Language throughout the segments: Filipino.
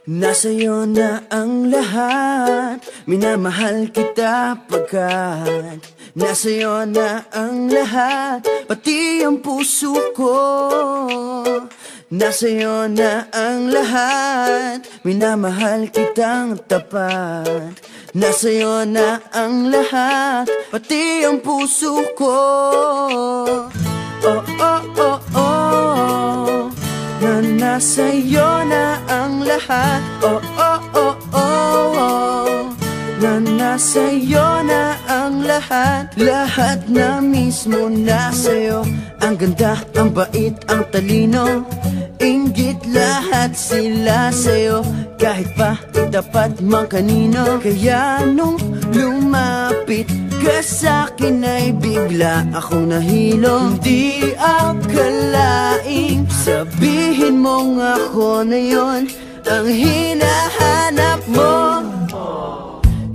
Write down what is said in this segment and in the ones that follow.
Nasa'yo na ang lahat, minamahal kita pagkat nasa'yo na ang lahat, pati ang puso ko. Nasa'yo na ang lahat, minamahal kitang tapat. Nasa'yo na ang lahat, pati ang puso ko. Oh, oh, oh, oh, na nasa'yo na ang lahat. Oh, oh, oh, oh, oh, na nasa'yo na ang lahat. Lahat na mismo nasa'yo. Ang ganda, ang bait, ang talino, inggit lahat sila sa'yo. Kahit pa itapat mang kanino. Kaya nung lumapit ka sa'kin ay bigla akong nahilo. Hindi akalaing sabihin mong ako na yon ang hinahanap mo.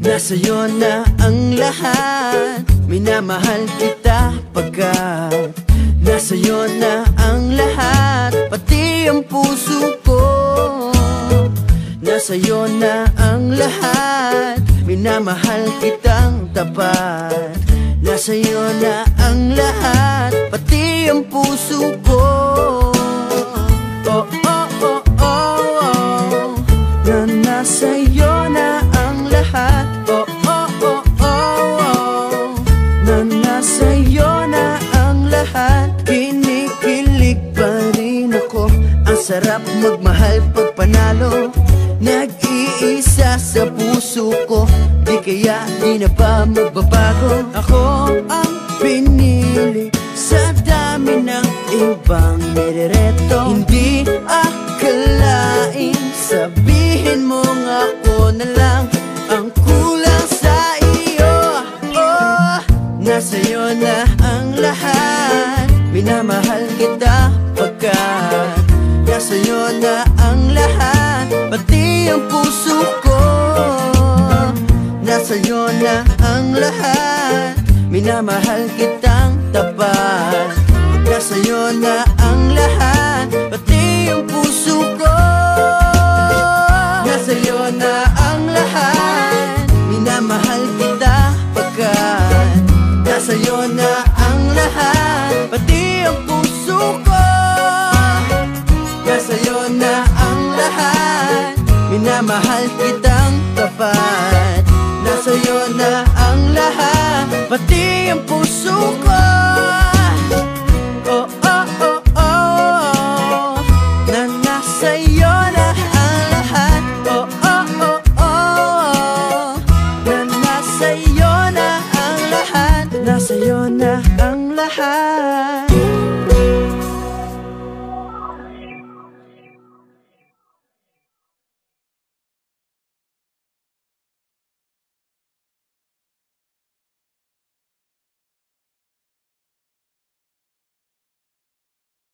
Nasa'yo na ang lahat, minamahal kita pagkat nasa'yo na ang lahat, pati ang puso ko. Nasa'yo na ang lahat, minamahal kitang tapat. Nasa'yo na ang lahat, pati ang puso ko. Oh, oh, oh, oh, oh, na nasa'yo na ang lahat. Oh, oh, oh, oh, oh, na nasa'yo na ang lahat. Kinikilig pa rin ako, ang sarap magmahal pag panalo. Nag-iisa sa puso ko, di kaya di na ba magbabago? Ako ang pinili sa dami ng ibang nirereto. Hindi akalaing sabihin mong ako na lang ang kulang sa iyo. Oh, nasa'yo na ang lahat, minamahal kita pagkat nasa'yo na ang lahat, pati ang puso ko. Nasa'yo na ang lahat, minamahal kitang tapat. Nasa'yo na ang lahat, pati ang puso ko. Nasa'yo na ang lahat, minamahal kita pagkat nasa'yo na ang lahat, pati ang puso ko. Nasa'yo na ang lahat, minamahal kitang tapat. Nasa'yo na ang lahat, pati ang puso ko.